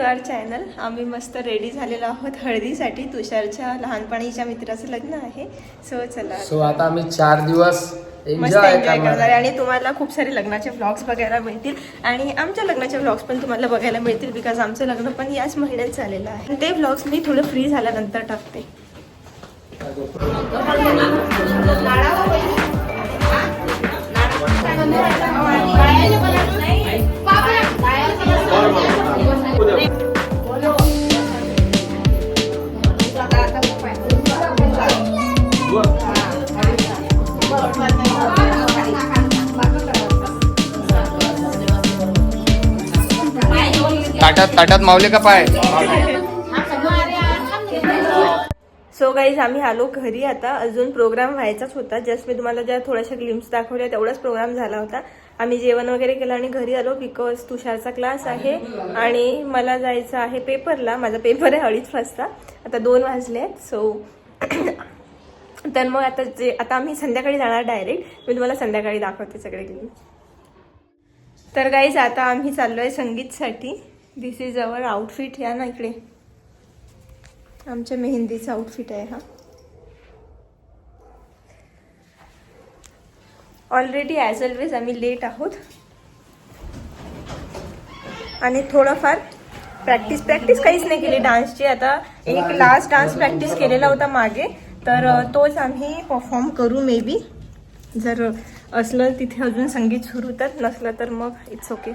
आवर channel. आम्ही मस्त ready झालेलो आहोत हळदीसाठी. तुषारच्या लहानपणीच्या मित्राचं लग्न आहे. चला आता आम्ही 4 दिवस मस्त एन्जॉय एन्जॉय करणार आहे. करणार आणि तुम्हाला खूप सारे लग्नाचे व्लॉग्स बघायला मिळतील आणि आमच्या लग्नाचे व्लॉग्स पण तुम्हाला बघायला मिळतील, बिकॉज आमचं लग्न पण याच महिन्यात झालेलं आहे. ते व्लॉग्स मी थोडं फ्री झाल्यानंतर टाकते. ताटात मावले का पाय. सो गाईज आम्ही आलो घरी आता. अजून प्रोग्राम व्हायचाच होता. जस्ट मी तुम्हाला ज्या थोड्याशा ग्लिम्स दाखवल्या तेवढाच प्रोग्राम झाला होता. आम्ही जेवण वगैरे केलं आणि घरी आलो, बिकॉज तुषारचा क्लास आहे आणि मला जायचं आहे पेपरला. माझा पेपर आहे 2:30 वाजता. आता 2 वाजले आहेत. सो तर मग आता आम्ही संध्याकाळी जाणार डायरेक्ट. मी तुम्हाला संध्याकाळी दाखवते सगळे ग्लिम्स. तर गाईज आता आम्ही चाललो आहे संगीतसाठी. दिस इज अवर आउटफिट. या ना इकडे. आमच्या मेहंदीचा आउटफिट आहे हा. ऑलरेडी ॲज ऑलवेज आम्ही लेट आहोत आणि थोडंफार प्रॅक्टिस काहीच नाही केली डान्सची. आता एक लास्ट डान्स प्रॅक्टिस केलेला होता मागे, तर तोच आम्ही परफॉर्म करू मे बी. जर असलं तिथे अजून संगीत सुरू, तर नसलं तर मग इट्स ओके.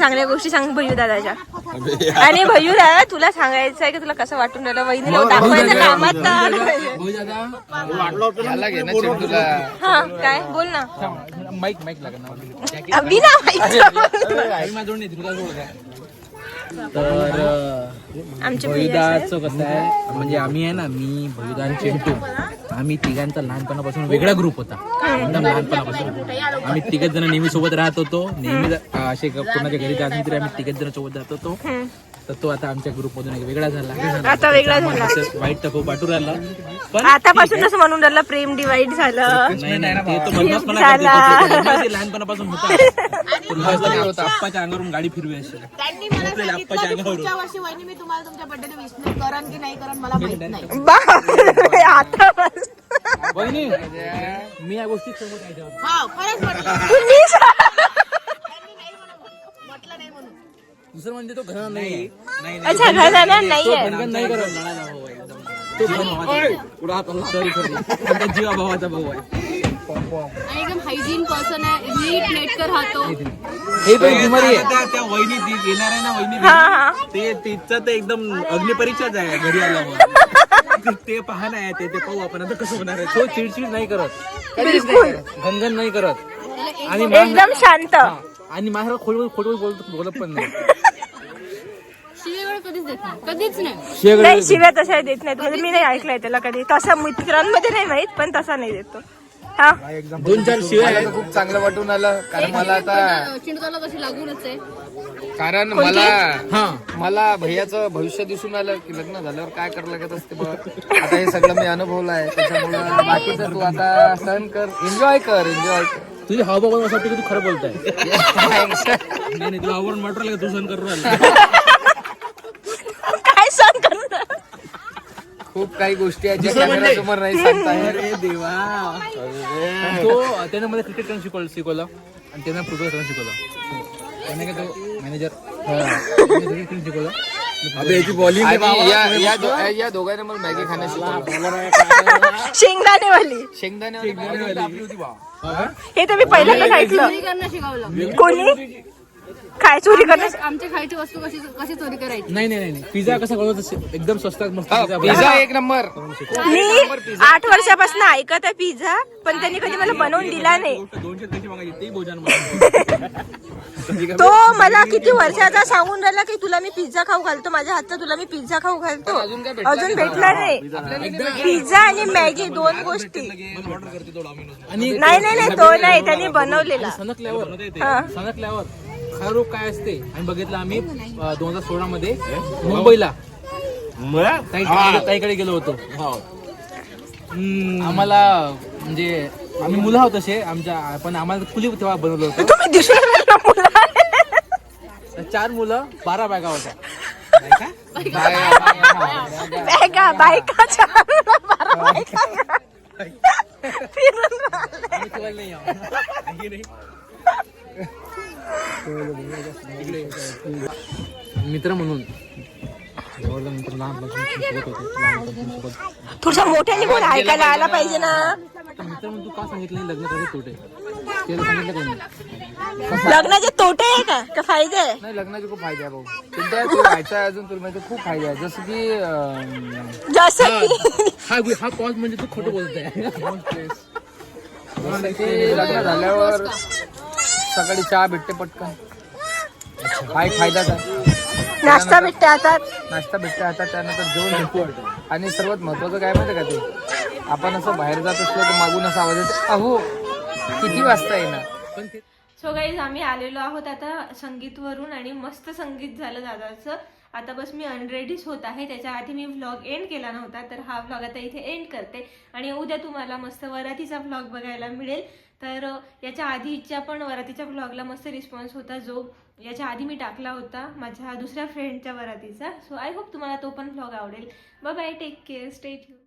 चांगल्या गोष्टी सांग भयू दादाच्या. आणि भयू दादा तुला सांगायचं आहे की तुला कसं वाटून राहिलं वहिनीला दाखवायचं कामात याला घे ना चेंडूला. हा काय बोल ना माईक लागणार बिना माहिती. तर आमचे भैदाचं कसं आहे म्हणजे आम्ही आहे ना मी भैदा आणि चिंटू आम्ही तिघांचा लहानपणापासून वेगळा ग्रुप होता एकदम लहानपणापासून आम्ही तिघच जण नेहमी सोबत राहत होतो नेहमी असे कोणाच्या घरी जात तरी आम्ही तिघच जण सोबत जात होतो तर तो आता आमच्या ग्रुप मधून एक वेगळा झाला आता वेगळा झाला वाईट तर खूप वाटू राहिला पण आतापासून असं म्हणून राहिलं प्रेम डिवाइड झालं नाही ते तो म्हणूनच मला करते. लहानपणापासून होता आप्पाच्या अंगावरून गाडी फिरवी अशी त्यांनी मला सांगितलं की पुढच्या वर्षी वहिनी मी तुम्हाला तुमच्या बर्थडे विश करण की नाही करण मला माहित नाही. बापरे, आता बस. बहिणी मी या गोष्टी सोबत आहे तेव्हा. हा खरंच म्हटलं तुम्हीच. त्यांनी नाही म्हटलं नाही म्हणून. दुसरं म्हणजे तो घरात नाही अच्छा घराला नाही आहे. गणगण नाही करत तो सॉरी सॉरी जीवा भावाचा भाऊ आहे आणि एकदम हायजीन पर्सन आहे नीट नेटकर राहतो. हे तो बिमारी आहे त्या वहिनी येणार आहे ना वहिनी हा हा ते तिचं तर एकदम अग्निपरीक्षाच आहे घरी आल्यावर ते पाहणं आहे ते पाहू आपण आता कसं होणार आहे तो चिडचिड नाही करत बिलकुल घनघन नाही करत आणि एकदम शांत. आणि माझ्या खोट बोलत पण नाही शिवेवेळ कधीच देत नाही कधीच नाही. नाही शिव्या तशा देत नाहीत म्हणजे मी नाही ऐकलंय त्याला कधी तसा मित्रांमध्ये नाही माहित पण तसा नाही देतो. हा 2-4 शिवाय मला तर खूप चांगलं वाटून आलं कारण मला आता चिंटूला कशी लागूनच आहे. कारण मला भैयाचं भविष्य दिसून आलं की लग्न झाल्यावर काय करावं लागत असते बघ. आता हे सगळं मी अनुभवलं आहे त्याच्यामुळे बाकीचं तू आता सहन कर एन्जॉय कर तुझे हावभाव असं वाटतं की तू खरं बोलताय नाही तुला आवडून वाटलं का तू सण करून राहिला काय सण करणार. खूप काही गोष्टी आहेत ज्या कॅमेरासमोर नाही सांगता येत. अरे देवा तो त्यानं मला क्रिकेट करणं शिकवलं आणि त्यानं फुटबॉल करणं शिकवलं त्याने का तो मॅनेजर क्रिकेट शिकवलं आणि या दोघांना मला मॅगी खाण्यास शिकवलं. शेंगदाणेवाली शेंगदाणे हे तर मी पहिल्यांदाच ऐकलं. चोरी करणं शिकवलं. कोणी काय चोरी करणार. आमच्या खायची वस्तू कशी चोरी करायची. नाही पिझ्झा कसा बनवतो एकदम स्वस्तात मस्त पिझ्झा एक नंबर. मी 8 वर्षापासून ऐकत आहे पिझ्झा पण त्यांनी कधी मला बनवून दिला नाही. 200 पैसे मागायचे ते भोजन तो मला किती वर्षाचा सांगून राहिला की तुला मी पिझ्झा खाऊ घालतो माझ्या हातचा तुला मी पिझ्झा खाऊ घालतो अजून भेटला नाही. पिझ्झा आणि मॅगी 2 गोष्टी. आणि नाही तो नाही त्यांनी बनवलेला. सणकल्यावर खरं काय असते आणि बघितलं आम्ही 2016 मध्ये मुंबईला ताईकडे गेलो होतो आम्हाला म्हणजे आम्ही मुलं आहोत तसे आमच्या पण आम्हाला खुली तेव्हा बनवलं होतं. तुम्ही दिसून राहिला मुलं. 4 मुलं 12 बॅगा होत्या बॅगा बायकाच्या 12 बायका फिरून राहिले. मित्र म्हणून जवळचा मित्र लहानपणापासून सोबत थोडसा मोठ्याने बोल ऐकायला आला पाहिजे ना. मित्र म्हणून तू का सांगितलं लग्न करायचे तोटे त्याला सांगितलं कोणी लग्नाचे तोटे आहे का फायदे आहे. नाही लग्नाचे खूप फायदे आहे भाऊ. तुमच्या तू व्हायचा अजून तुला माहिती खूप फायदे आहे जसं की जसं की हा पॉज म्हणजे तू खोटं बोलतोय लग्न झाल्यावर सकाळी चहा भेटते पटकन हा एक फायदाच आहे. नाश्ता भेटते आता. नाश्ता भेटते आता त्यानंतर जेवण भेटते आणि सर्वात महत्वाचं काय माहिती का ते आपण असं बाहेर जात असलो तर मागून असा आवाज येतो अहो किती वाजता येणार. सो गाईज आम्ही आलेलो आहोत आता संगीतवरून आणि मस्त संगीत झालं दादाचं. आता बस मी अनरेडीच होत आहे त्याच्या आधी मी व्लॉग एंड केला नव्हता तर हा व्लॉग आता इथे एंड करते आणि उद्या तुम्हाला मस्त वरातीचा व्लॉग बघायला मिळेल. तर याच्या आधीच्या पण वरातीच्या व्लॉगला मस्त रिस्पॉन्स होता जो याच्या आधी मी टाकला होता माझ्या दुसऱ्या फ्रेंडच्या वरातीचा. सो आय होप तुम्हाला तो पण व्लॉग आवडेल. Bye bye take care stay tune.